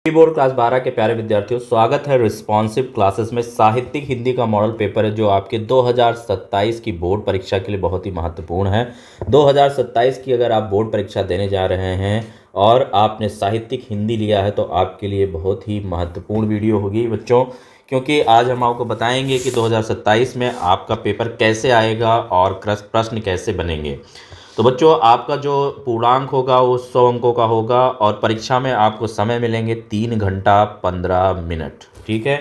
Board class 12 के प्यारे विद्यार्थियों, स्वागत है रिस्पॉन्सिव क्लासेस में। साहित्यिक हिंदी का मॉडल पेपर है जो आपके 2027 की बोर्ड परीक्षा के लिए बहुत ही महत्वपूर्ण है। 2027 की अगर आप बोर्ड परीक्षा देने जा रहे हैं और आपने साहित्यिक हिंदी लिया है तो आपके लिए बहुत ही महत्वपूर्ण वीडियो होगी बच्चों, क्योंकि आज हम आपको बताएंगे कि 2027 में आपका पेपर कैसे आएगा और प्रश्न कैसे बनेंगे। तो बच्चों, आपका जो पूर्णांक होगा वो 100 अंकों का होगा और परीक्षा में आपको समय मिलेंगे 3 घंटा 15 मिनट। ठीक है।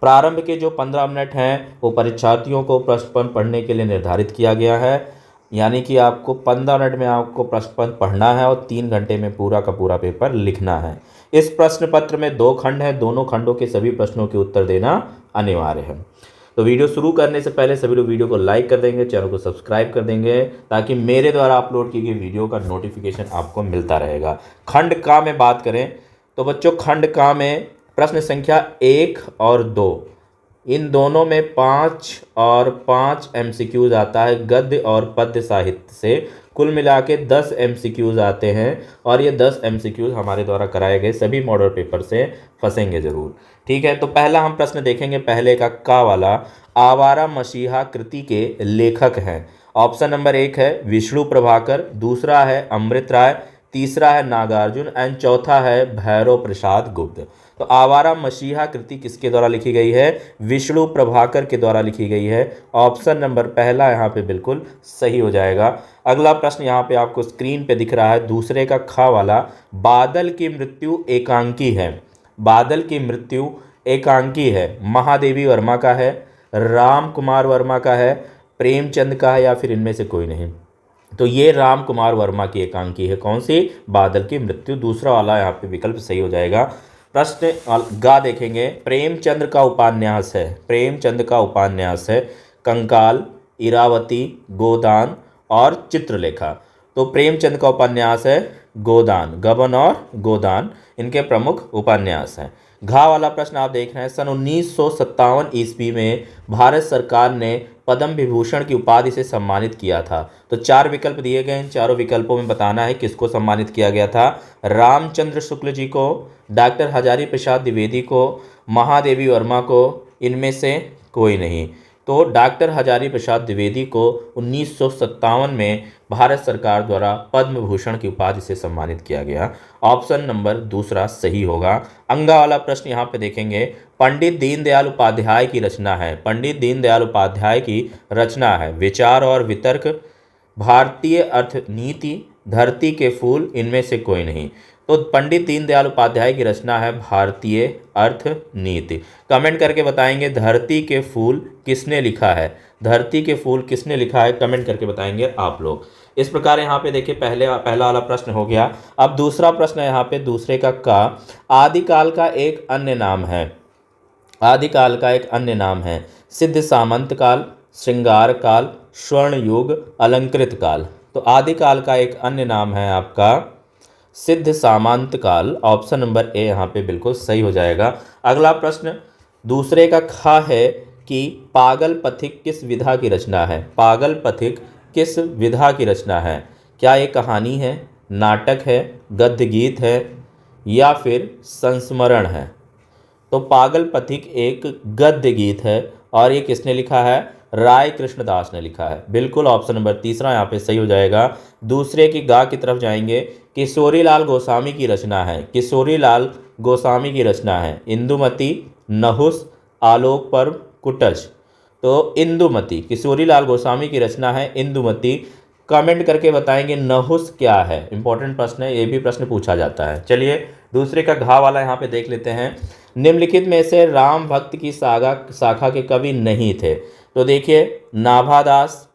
प्रारंभ के जो 15 मिनट हैं वो परीक्षार्थियों को प्रश्न पढ़ने के लिए निर्धारित किया गया है, यानी कि आपको 15 मिनट में आपको प्रश्न पढ़ना है और 3 घंटे में पूरा का पूरा पेपर लिखना है। इस प्रश्न पत्र में 2 खंड हैं, दोनों खंडों के सभी प्रश्नों के उत्तर देना अनिवार्य है। तो वीडियो शुरू करने से पहले सभी लोग वीडियो को लाइक कर देंगे, चैनल को सब्सक्राइब कर देंगे ताकि मेरे द्वारा अपलोड की गई वीडियो का नोटिफिकेशन आपको मिलता रहेगा। खंड का में बात करें तो बच्चों, खंड का में प्रश्न संख्या 1 और 2 इन दोनों में 5 और 5 एमसीक्यूज आता है गद्य और पद्य साहित्य से। कुल मिला के 10 एमसीक्यूज आते हैं और ये 10 एमसीक्यूज हमारे द्वारा कराए गए सभी मॉडल पेपर से फंसेंगे ज़रूर। ठीक है। तो पहला हम प्रश्न देखेंगे, पहले का वाला। आवारा मसीहा कृति के लेखक हैं। ऑप्शन नंबर 1 है विष्णु प्रभाकर, दूसरा है अमृत राय, तीसरा है नागार्जुन एंड चौथा है भैरव प्रसाद गुप्त। तो आवारा मसीहा कृति किसके द्वारा लिखी गई है? विष्णु प्रभाकर के द्वारा लिखी गई है। ऑप्शन नंबर पहला यहाँ पे बिल्कुल सही हो जाएगा। अगला प्रश्न यहाँ पे आपको स्क्रीन पे दिख रहा है, दूसरे का खा वाला। बादल की मृत्यु एकांकी है। बादल की मृत्यु एकांकी है, महादेवी वर्मा का है, राम कुमार वर्मा का है, प्रेमचंद का है या फिर इनमें से कोई नहीं। तो ये राम कुमार वर्मा की एकांकी है। कौन सी? बादल की मृत्यु। दूसरा वाला यहाँ पे विकल्प सही हो जाएगा। प्रश्न गा देखेंगे, प्रेमचंद्र का उपन्यास है। प्रेमचंद का उपन्यास है कंकाल, इरावती, गोदान और चित्रलेखा। तो प्रेमचंद का उपन्यास है गोदान, गबन और गोदान इनके प्रमुख उपन्यास हैं। घा वाला प्रश्न आप देख रहे हैं, सन 1957 ईस्वी में भारत सरकार ने पद्म विभूषण की उपाधि से सम्मानित किया था। तो 4 विकल्प दिए गए, इन चारों विकल्पों में बताना है किसको सम्मानित किया गया था। रामचंद्र शुक्ल जी को, डॉक्टर हजारी प्रसाद द्विवेदी को, महादेवी वर्मा को, इनमें से कोई नहीं। तो डॉक्टर हजारी प्रसाद द्विवेदी को 1957 में भारत सरकार द्वारा पद्म भूषण की उपाधि से सम्मानित किया गया। ऑप्शन नंबर दूसरा सही होगा। अंगा वाला प्रश्न यहाँ पे देखेंगे, पंडित दीनदयाल उपाध्याय की रचना है। पंडित दीनदयाल उपाध्याय की रचना है विचार और वितर्क, भारतीय अर्थनीति, धरती के फूल, इनमें से कोई नहीं। तो पंडित दीनदयाल उपाध्याय की रचना है भारतीय अर्थनीति। कमेंट करके बताएंगे धरती के फूल किसने लिखा है। धरती के फूल किसने लिखा है, कमेंट करके बताएंगे आप लोग। इस प्रकार यहाँ पे देखिए पहला वाला प्रश्न हो गया। अब दूसरा प्रश्न है यहाँ पे, दूसरे का आदिकाल का एक अन्य नाम है। आदिकाल का एक अन्य नाम है सिद्ध सामंत काल, श्रृंगार काल, स्वर्ण युग, अलंकृत काल। तो आदिकाल का एक अन्य नाम है आपका सिद्ध सामंत काल। ऑप्शन नंबर ए यहाँ पे बिल्कुल सही हो जाएगा। अगला प्रश्न दूसरे का खा है कि पागल पथिक किस विधा की रचना है। पागल पथिक किस विधा की रचना है? क्या ये कहानी है, नाटक है, गद्य गीत है या फिर संस्मरण है? तो पागल पथिक एक गद्य गीत है और ये किसने लिखा है? राय कृष्णदास ने लिखा है। बिल्कुल ऑप्शन नंबर तीसरा यहाँ पे सही हो जाएगा। दूसरे की गा की तरफ जाएंगे, किशोरीलाल गोस्वामी की रचना है। किशोरीलाल गोस्वामी की रचना है इंदुमती, नहुस, आलोक पर्व, कुटज। तो इंदुमती, किशोरीलाल गोस्वामी की रचना है इंदुमती। कमेंट करके बताएंगे नहुस क्या है। इंपॉर्टेंट प्रश्न है, ये भी प्रश्न पूछा जाता है। चलिए दूसरे का घा वाला यहाँ पे देख लेते हैं। निम्नलिखित में से राम भक्त की शाखा के कवि नहीं थे। तो देखिए नाभादास,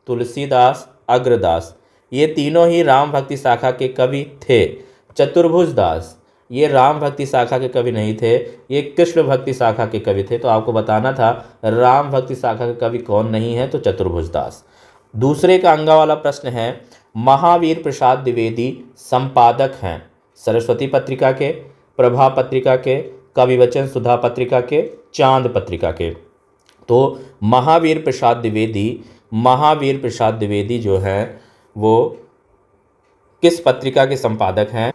तुलसीदास, अग्रदास, ये तीनों ही राम भक्ति शाखा के कवि थे। चतुर्भुज दास ये राम भक्ति शाखा के कवि नहीं थे, ये कृष्ण भक्ति शाखा के कवि थे। तो आपको बताना था राम भक्ति शाखा के कवि कौन नहीं है, तो चतुर्भुज दास। दूसरे का अंगा वाला प्रश्न है, महावीर प्रसाद द्विवेदी संपादक हैं सरस्वती पत्रिका के, प्रभा पत्रिका के, कविवचन सुधा पत्रिका के, चांद पत्रिका के। तो महावीर प्रसाद द्विवेदी जो हैं वो किस पत्रिका के संपादक हैं?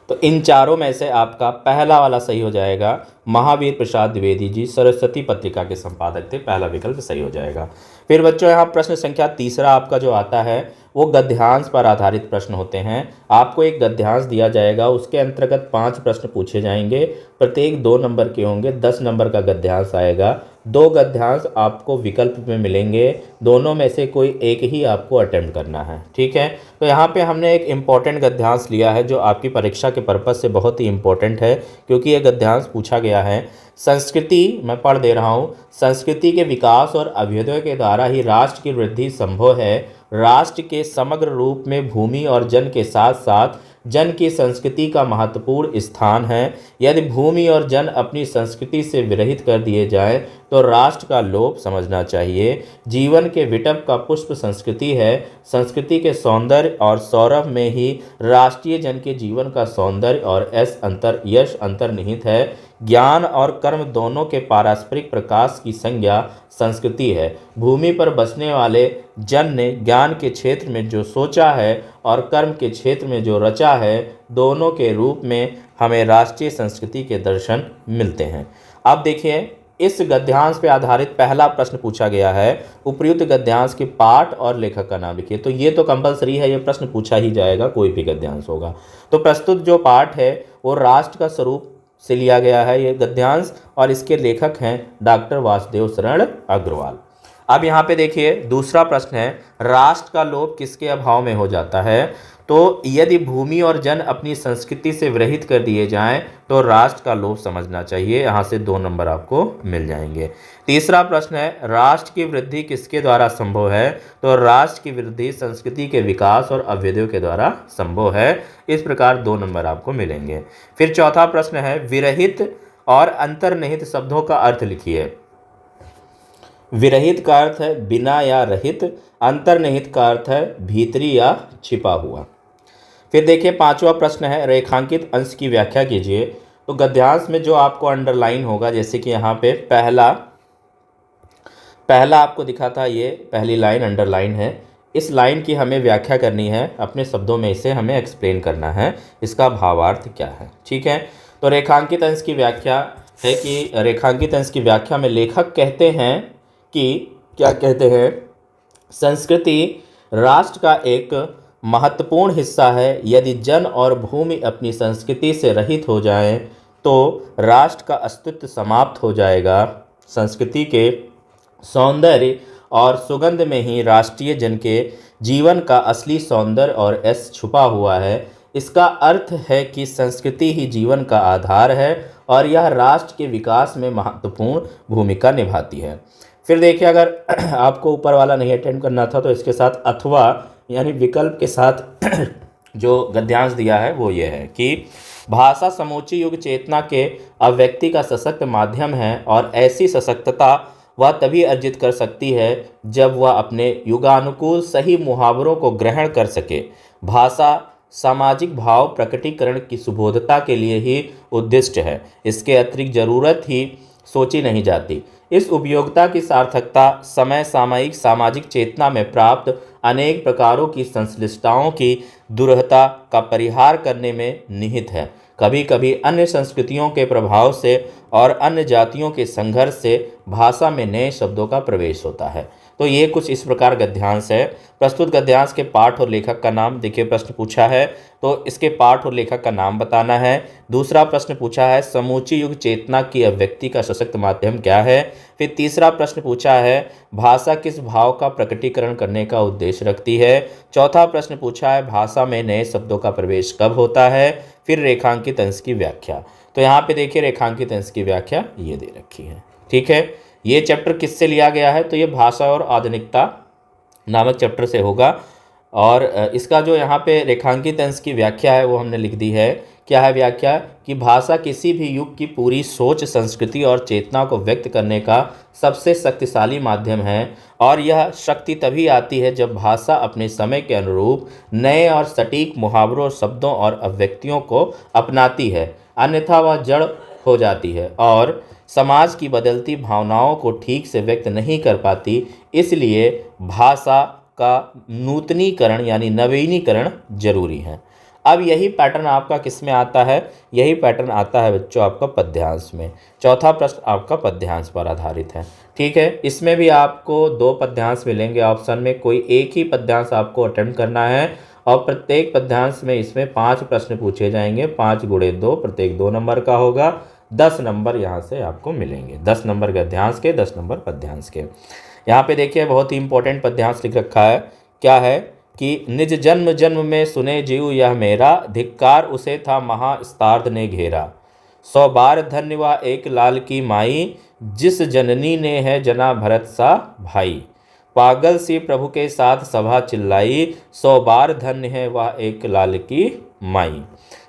तो इन चारों में से आपका पहला वाला सही हो जाएगा। महावीर प्रसाद द्विवेदी जी सरस्वती पत्रिका के संपादक थे, पहला विकल्प सही हो जाएगा। फिर बच्चों यहाँ प्रश्न संख्या तीसरा आपका जो आता है वो गद्यांश पर आधारित प्रश्न होते हैं। आपको एक गद्यांश दिया जाएगा, उसके अंतर्गत 5 प्रश्न पूछे जाएंगे, प्रत्येक 2 नंबर के होंगे, 10 नंबर का गद्यांश आएगा। 2 गद्यांश आपको विकल्प में मिलेंगे, दोनों में से कोई एक ही आपको अटेम्प्ट करना है, ठीक है। तो यहाँ पे हमने एक इम्पॉर्टेंट गद्यांश लिया है जो आपकी परीक्षा के पर्पज़ से बहुत ही इम्पोर्टेंट है, क्योंकि यह गद्यांश पूछा गया है। संस्कृति, मैं पढ़ दे रहा हूँ, संस्कृति के विकास और अभ्युदय के द्वारा ही राष्ट्र की वृद्धि संभव है। राष्ट्र के समग्र रूप में भूमि और जन के साथ साथ जन की संस्कृति का महत्वपूर्ण स्थान है। यदि भूमि और जन अपनी संस्कृति से विरहित कर दिए जाएं तो राष्ट्र का लोप समझना चाहिए। जीवन के विटप का पुष्प संस्कृति है। संस्कृति के सौंदर्य और सौरभ में ही राष्ट्रीय जन के जीवन का सौंदर्य और यश अंतर्निहित है। ज्ञान और कर्म दोनों के पारस्परिक प्रकाश की संज्ञा संस्कृति है। भूमि पर बसने वाले जन ने ज्ञान के क्षेत्र में जो सोचा है और कर्म के क्षेत्र में जो रचा है, दोनों के रूप में हमें राष्ट्रीय संस्कृति के दर्शन मिलते हैं। अब देखिए, इस गद्यांश पे आधारित पहला प्रश्न पूछा गया है, उपर्युक्त गद्यांश के पाठ और लेखक का नाम लिखिए। तो ये तो कंपलसरी है, ये प्रश्न पूछा ही जाएगा, कोई भी गद्यांश होगा। तो प्रस्तुत जो पाठ है वो राष्ट्र का स्वरूप से लिया गया है ये गद्यांश, और इसके लेखक हैं डॉक्टर वासुदेव शरण अग्रवाल। अब यहाँ पे देखिए दूसरा प्रश्न है, राष्ट्र का लोप किसके अभाव में हो जाता है? तो यदि भूमि और जन अपनी संस्कृति से विरहित कर दिए जाएं तो राष्ट्र का लोप समझना चाहिए। यहाँ से 2 नंबर आपको मिल जाएंगे। तीसरा प्रश्न है, राष्ट्र की वृद्धि किसके द्वारा संभव है? तो राष्ट्र की वृद्धि संस्कृति के विकास और अभ्युदय के द्वारा संभव है। इस प्रकार 2 नंबर आपको मिलेंगे। फिर चौथा प्रश्न है, विरहित और अंतर्निहित शब्दों का अर्थ लिखिए। विरहित का अर्थ है बिना या रहित, अंतर्निहित का अर्थ है भीतरी या छिपा हुआ। फिर देखिए 5वां प्रश्न है, रेखांकित अंश की व्याख्या कीजिए। तो गद्यांश में जो आपको अंडरलाइन होगा, जैसे कि यहाँ पे पहला आपको दिखा था, ये पहली लाइन अंडरलाइन है। इस लाइन की हमें व्याख्या करनी है, अपने शब्दों में इसे हमें एक्सप्लेन करना है, इसका भावार्थ क्या है, ठीक है। तो रेखांकित अंश की व्याख्या है कि रेखांकित अंश की व्याख्या में लेखक कहते हैं कि क्या कहते हैं, संस्कृति राष्ट्र का एक महत्वपूर्ण हिस्सा है। यदि जन और भूमि अपनी संस्कृति से रहित हो जाएं तो राष्ट्र का अस्तित्व समाप्त हो जाएगा। संस्कृति के सौंदर्य और सुगंध में ही राष्ट्रीय जन के जीवन का असली सौंदर्य और यश छुपा हुआ है। इसका अर्थ है कि संस्कृति ही जीवन का आधार है और यह राष्ट्र के विकास में महत्वपूर्ण भूमिका निभाती है। फिर देखिए, अगर आपको ऊपर वाला नहीं अटेंड करना था तो इसके साथ अथवा यानी विकल्प के साथ जो गद्यांश दिया है वो ये है कि भाषा समूची युग चेतना के अभिव्यक्ति का सशक्त माध्यम है और ऐसी सशक्तता वह तभी अर्जित कर सकती है जब वह अपने युगानुकूल सही मुहावरों को ग्रहण कर सके। भाषा सामाजिक भाव प्रकटीकरण की सुबोधता के लिए ही उद्दिष्ट है, इसके अतिरिक्त जरूरत ही सोची नहीं जाती। इस उपयोगिता की सार्थकता समय सामयिक सामाजिक चेतना में प्राप्त अनेक प्रकारों की संश्लिष्टताओं की दुर्हता का परिहार करने में निहित है। कभी कभी अन्य संस्कृतियों के प्रभाव से और अन्य जातियों के संघर्ष से भाषा में नए शब्दों का प्रवेश होता है। तो ये कुछ इस प्रकार गद्यांश है। प्रस्तुत गद्यांश के पाठ और लेखक का नाम, देखिए प्रश्न पूछा है तो इसके पाठ और लेखक का नाम बताना है। दूसरा प्रश्न पूछा है, समूची युग चेतना की अभिव्यक्ति का सशक्त माध्यम क्या है। फिर तीसरा प्रश्न पूछा है, भाषा किस भाव का प्रकटीकरण करने का उद्देश्य रखती है। चौथा प्रश्न पूछा है, भाषा में नए शब्दों का प्रवेश कब होता है। फिर रेखांकित अंश की व्याख्या। तो यहाँ पे देखिए रेखांकित अंश की व्याख्या ये दे रखी है, ठीक है। ये चैप्टर किससे लिया गया है? तो ये भाषा और आधुनिकता नामक चैप्टर से होगा। और इसका जो यहाँ पे रेखांकित अंश की व्याख्या है वो हमने लिख दी है। क्या है व्याख्या? कि भाषा किसी भी युग की पूरी सोच, संस्कृति और चेतना को व्यक्त करने का सबसे शक्तिशाली माध्यम है और यह शक्ति तभी आती है जब भाषा अपने समय के अनुरूप नए और सटीक मुहावरों, शब्दों और अभिव्यक्तियों को अपनाती है, अन्यथा वह जड़ हो जाती है और समाज की बदलती भावनाओं को ठीक से व्यक्त नहीं कर पाती। इसलिए भाषा का नूतनीकरण यानी नवीनीकरण जरूरी है। अब यही पैटर्न आपका किस में आता है, यही पैटर्न आता है बच्चों आपका पद्यांश में। चौथा प्रश्न आपका पद्यांश पर आधारित है। ठीक है, इसमें भी आपको 2 पद्यांश मिलेंगे ऑप्शन में, कोई एक ही पद्यांश आपको अटेम्प्ट करना है और प्रत्येक पद्यांश में इसमें 5 प्रश्न पूछे जाएंगे। 5 गुणे 2, प्रत्येक 2 नंबर का होगा। 10 नंबर यहाँ से आपको मिलेंगे, 10 नंबर गद्यांश के, 10 नंबर पद्यांश के। यहाँ पे देखिए बहुत ही इंपॉर्टेंट पद्यांश लिख रखा है। क्या है कि निज जन्म जन्म में सुने जीव यह मेरा, धिक्कार उसे था महास्तार्ध ने घेरा। 100 बार धन्य वह एक लाल की माई, जिस जननी ने है जना भरत सा भाई। पागल सी प्रभु के साथ सभा चिल्लाई, 100 बार धन्य है वह एक लाल की माई।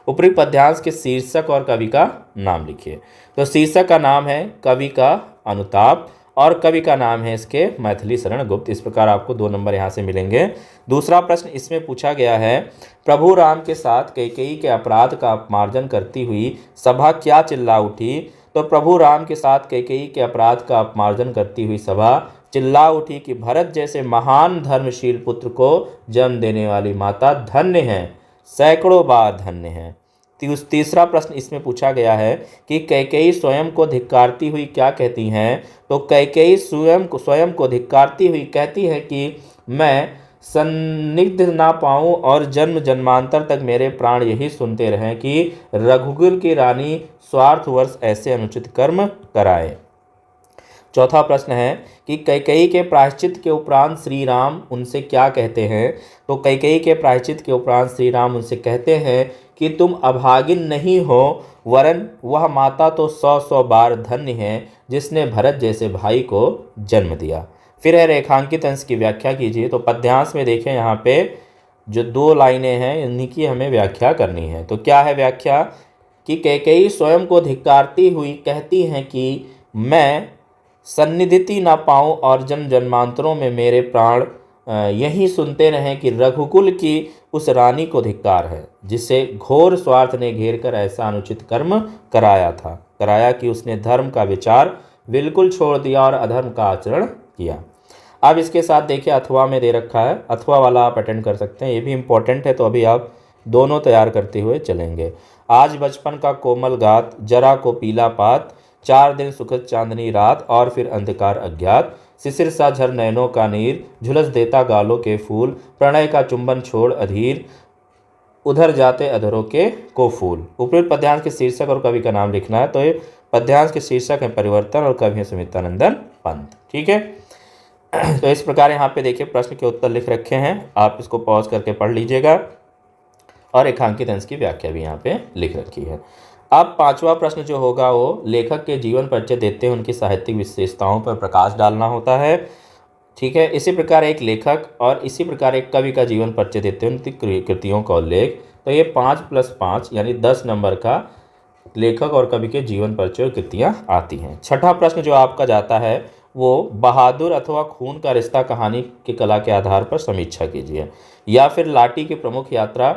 ऊपरी पद्यांश के शीर्षक और कवि का नाम लिखिए। तो शीर्षक का नाम है कवि का अनुताप और कवि का नाम है इसके मैथिली शरण गुप्त। इस प्रकार आपको 2 नंबर यहाँ से मिलेंगे। दूसरा प्रश्न इसमें पूछा गया है, प्रभु राम के साथ कैकेयी के अपराध का अपमार्जन करती हुई सभा क्या चिल्ला उठी। तो प्रभु राम के साथ कैकेयी के अपराध का अपमार्जन करती हुई सभा चिल्ला उठी कि भरत जैसे महान धर्मशील पुत्र को जन्म देने वाली माता धन्य है, सैकड़ों बार धन्य है। तीसरा प्रश्न इसमें पूछा गया है कि कैकेयी स्वयं को धिक्कारती हुई क्या कहती हैं। तो कैकेयी स्वयं को धिक्कारती हुई कहती है कि मैं सन्निग्ध ना पाऊं और जन्म जन्मांतर तक मेरे प्राण यही सुनते रहें कि रघुकुल की रानी स्वार्थवश ऐसे अनुचित कर्म कराए। चौथा प्रश्न है कि कैकेयी के प्रायश्चित के उपरांत श्री राम उनसे क्या कहते हैं। तो कैकेयी के प्रायश्चित के उपरांत श्री राम उनसे कहते हैं कि तुम अभागिन नहीं हो, वरन वह माता तो 100 बार धन्य है जिसने भरत जैसे भाई को जन्म दिया। फिर है रेखांकित अंश की व्याख्या कीजिए। तो पद्यांश में देखें यहाँ पे जो 2 लाइनें हैं इन्हीं की हमें व्याख्या करनी है। तो क्या है व्याख्या कि कैकेयी स्वयं को धिक्कारती हुई कहती हैं कि मैं सन्निधिति ना पाऊँ और जन्म जन्मांतरों में मेरे प्राण यही सुनते रहें कि रघुकुल की उस रानी को धिक्कार है जिसे घोर स्वार्थ ने घेर कर ऐसा अनुचित कर्म कराया कि उसने धर्म का विचार बिल्कुल छोड़ दिया और अधर्म का आचरण किया। अब इसके साथ देखिए अथवा में दे रखा है, अथवा वाला आप अटेंड कर सकते हैं, ये भी इम्पोर्टेंट है। तो अभी आप दोनों तैयार करते हुए चलेंगे। आज बचपन का कोमल गात, जरा को पीला पात, 4 दिन सुखद चांदनी रात और फिर अंधकार अज्ञात। शिशिर सा झर नैनों का नीर, झुलस देता गालों के फूल, प्रणय का चुंबन छोड़ अधीर, उधर जाते अधरों के को फूल। उपरोक्त पद्यांश के शीर्षक और कवि का नाम लिखना है। तो ये पद्यांश के शीर्षक है परिवर्तन और कवि है सुमित्रानंदन पंत। ठीक है, तो इस प्रकार यहाँ पे देखिए प्रश्न के उत्तर लिख रखे हैं, आप इसको पॉज करके पढ़ लीजिएगा और रेखांकित अंश की व्याख्या भी यहाँ पे लिख रखी है। अब 5वां प्रश्न जो होगा वो लेखक के जीवन परिचय देते हैं उनकी साहित्यिक विशेषताओं पर प्रकाश डालना होता है। ठीक है, इसी प्रकार एक लेखक और इसी प्रकार एक कवि का जीवन परिचय देते हैं उनकी कृतियों का उल्लेख। तो ये 5 + 5 यानी 10 नंबर का लेखक और कवि के जीवन परिचय और कृतियाँ आती हैं। छठा प्रश्न जो आपका जाता है वो बहादुर अथवा खून का रिश्ता कहानी की कला के आधार पर समीक्षा कीजिए, या फिर लाटी की प्रमुख यात्रा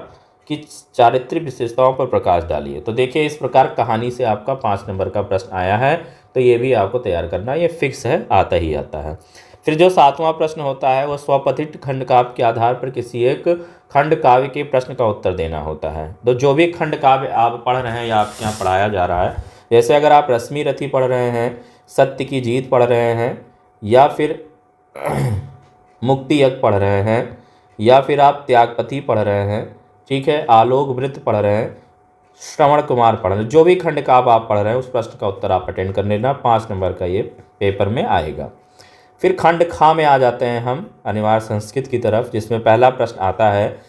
की चारित्रिक विशेषताओं पर प्रकाश डालिए। तो देखिए इस प्रकार कहानी से आपका 5 नंबर का प्रश्न आया है, तो ये भी आपको तैयार करना, ये फिक्स है, आता ही आता है। फिर जो 7वां प्रश्न होता है वो स्वपथित खंड काव्य के आधार पर किसी एक खंड काव्य के प्रश्न का उत्तर देना होता है। तो जो भी खंड काव्य आप पढ़ रहे हैं या आपके यहाँ पढ़ाया जा रहा है, जैसे अगर आप रश्मि रथी पढ़ रहे हैं, सत्य की जीत पढ़ रहे हैं, या फिर मुक्ति यज्ञ पढ़ रहे हैं, या फिर आप त्यागपति पढ़ रहे हैं, ठीक है, आलोक वृत्त पढ़ रहे हैं, श्रवण कुमार पढ़ रहे हैं, जो भी खंड काव्य आप पढ़ रहे हैं उस प्रश्न का उत्तर आप अटेंड कर लेना। 5 नंबर का ये पेपर में आएगा। फिर खंड खा में आ जाते हैं हम अनिवार्य संस्कृत की तरफ, जिसमें पहला प्रश्न आता है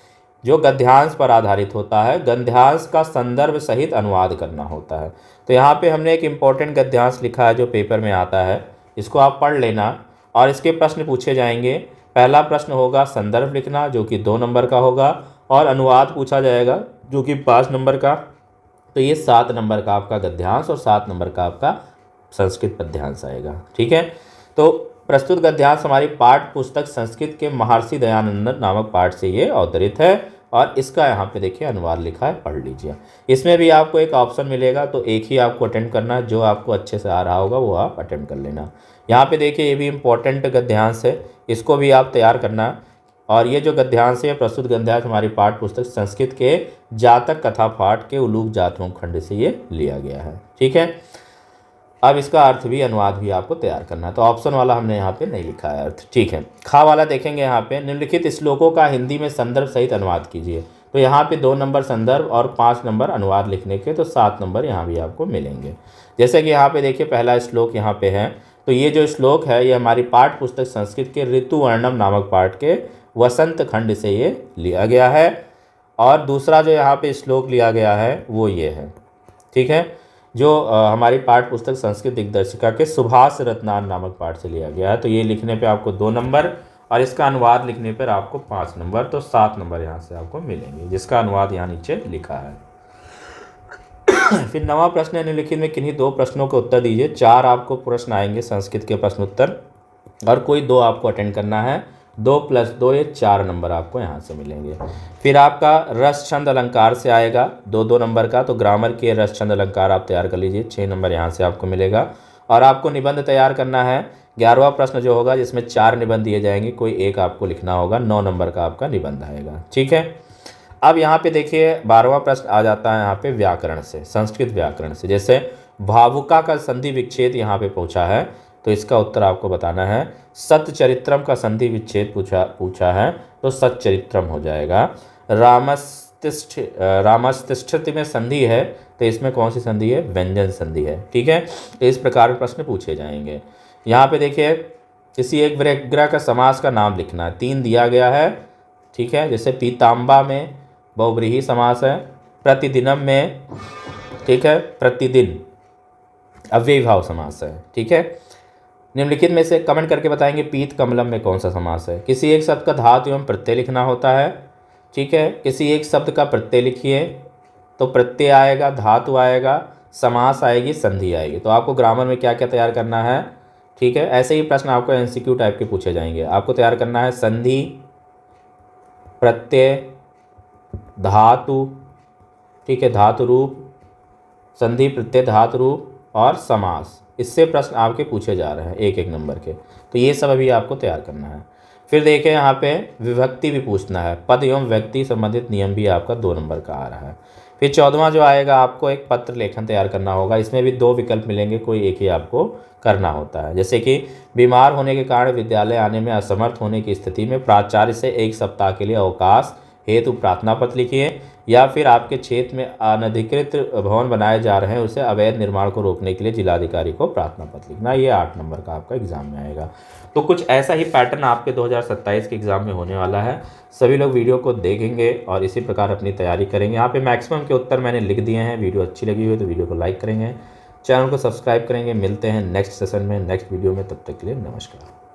जो गद्यांश पर आधारित होता है। गद्यांश का संदर्भ सहित अनुवाद करना होता है। तो यहाँ पे हमने एक इम्पोर्टेंट गद्यांश लिखा है जो पेपर में आता है, इसको आप पढ़ लेना और इसके प्रश्न पूछे जाएंगे। पहला प्रश्न होगा संदर्भ लिखना जो कि 2 नंबर का होगा, और अनुवाद पूछा जाएगा जो कि 5 नंबर का। तो ये 7 नंबर का आपका गद्यांश और 7 नंबर का आपका संस्कृत पद्यांश आएगा। ठीक है, तो प्रस्तुत गद्यांश हमारी पाठ्य पुस्तक संस्कृत के महर्षि दयानंदन नामक पाठ से ये अवतरित है और इसका यहाँ पे देखिए अनुवाद लिखा है, पढ़ लीजिए। इसमें भी आपको एक ऑप्शन मिलेगा, तो एक ही आपको अटेम्प्ट करना है, जो आपको अच्छे से आ रहा होगा वो आप अटेम्प्ट कर लेना। यहाँ पे देखिए ये भी इम्पोर्टेंट गद्यांश है, इसको भी आप तैयार करना। और ये जो गद्यांश है प्रस्तुत गद्यांश हमारी पाठ्य पुस्तक संस्कृत के जातक कथा पाठ के उलूक जातकों खंड से ये लिया गया है। ठीक है, अब इसका अर्थ भी अनुवाद भी आपको तैयार करना है, तो ऑप्शन वाला हमने यहाँ पे नहीं लिखा है अर्थ। ठीक है, खा वाला देखेंगे यहाँ पे, निम्नलिखित श्लोकों का हिंदी में संदर्भ सहित अनुवाद कीजिए। तो यहाँ पे 2 नंबर संदर्भ और 5 नंबर अनुवाद लिखने के, तो 7 नंबर यहाँ भी आपको मिलेंगे। जैसे कि यहाँ पे देखिए पहला श्लोक यहाँ पे है, तो ये जो श्लोक है ये हमारी पाठ्य पुस्तक संस्कृत के ऋतुवर्णम नामक पाठ के वसंत खंड से ये लिया गया है। और दूसरा जो यहाँ पे श्लोक लिया गया है वो ये है। ठीक है, जो हमारी पाठ्य पुस्तक संस्कृत दिग्दर्शिका के सुभाष रत्नान नामक पाठ से लिया गया है। तो ये लिखने पे आपको 2 नंबर और इसका अनुवाद लिखने पर आपको 5 नंबर, तो 7 नंबर यहाँ से आपको मिलेंगे, जिसका अनुवाद यहाँ नीचे लिखा है। फिर 9वां प्रश्न है, निम्नलिखित में किन्हीं 2 प्रश्नों के उत्तर दीजिए। 4 आपको प्रश्न आएंगे संस्कृत के प्रश्न उत्तर और कोई 2 आपको अटेंड करना है। 2 + 2 ये 4 नंबर आपको यहाँ से मिलेंगे। फिर आपका रस छंद अलंकार से आएगा 2-2 नंबर का, तो ग्रामर के रस छंद अलंकार आप तैयार कर लीजिए, 6 नंबर यहाँ से आपको मिलेगा। और आपको निबंध तैयार करना है। 11वां प्रश्न जो होगा जिसमें 4 निबंध दिए जाएंगे, कोई एक आपको लिखना होगा, 9 नंबर का आपका निबंध आएगा। ठीक है, अब यहाँ पे देखिए 12वां प्रश्न आ जाता है यहाँ पे व्याकरण से, संस्कृत व्याकरण से। जैसे भावुका का संधि विच्छेद यहाँ पे पूछा है, तो इसका उत्तर आपको बताना है। सच्चरित्रम का संधि विच्छेद पूछा है, तो सच्चरित्रम हो जाएगा। रामस्तिष्ठति में संधि है, तो इसमें कौन सी संधि है? व्यंजन संधि है। ठीक है, तो इस प्रकार के प्रश्न पूछे जाएंगे। यहाँ पे देखिए किसी एक विग्रह का समास का नाम लिखना है, 3 दिया गया है। ठीक है, जैसे पीताम्बा में बहुव्रीहि समास है, प्रतिदिनम में, ठीक है, प्रतिदिन अव्ययीभाव समास है। ठीक है, निम्नलिखित में से कमेंट करके बताएंगे पीत कमलम में कौन सा समास है। किसी एक शब्द का धातु एवं प्रत्यय लिखना होता है। ठीक है, किसी एक शब्द का प्रत्यय लिखिए, तो प्रत्यय आएगा, धातु आएगा, समास आएगी, संधि आएगी। तो आपको ग्रामर में क्या क्या तैयार करना है। ठीक है, ऐसे ही प्रश्न आपको एमसीक्यू टाइप के पूछे जाएंगे। आपको तैयार करना है संधि, प्रत्यय, धातु, ठीक है, धातु रूप, संधि, प्रत्यय, धातु रूप और समास। इससे प्रश्न आपके पूछे जा रहे हैं 1-1 नंबर के, तो ये सब अभी आपको तैयार करना है। फिर देखिए यहाँ पे विभक्ति भी पूछना है, पद एवं व्यक्ति संबंधित नियम भी आपका 2 नंबर का आ रहा है। फिर 14वां जो आएगा, आपको एक पत्र लेखन तैयार करना होगा। इसमें भी 2 विकल्प मिलेंगे, कोई एक ही आपको करना होता है। जैसे कि बीमार होने के कारण विद्यालय आने में असमर्थ होने की स्थिति में प्राचार्य से 1 सप्ताह के लिए अवकाश हेतु प्रार्थना पत्र लिखिए, या फिर आपके क्षेत्र में अनधिकृत भवन बनाए जा रहे हैं, उसे अवैध निर्माण को रोकने के लिए जिलाधिकारी को प्रार्थना पत्र लिखना। ये 8 नंबर का आपका एग्जाम में आएगा। तो कुछ ऐसा ही पैटर्न आपके 2027 के एग्ज़ाम में होने वाला है। सभी लोग वीडियो को देखेंगे और इसी प्रकार अपनी तैयारी करेंगे। यहाँ पे मैक्सिमम के उत्तर मैंने लिख दिए हैं। वीडियो अच्छी लगी हुई तो वीडियो को लाइक करेंगे, चैनल को सब्सक्राइब करेंगे। मिलते हैं नेक्स्ट सेशन में, नेक्स्ट वीडियो में, तब तक के लिए नमस्कार।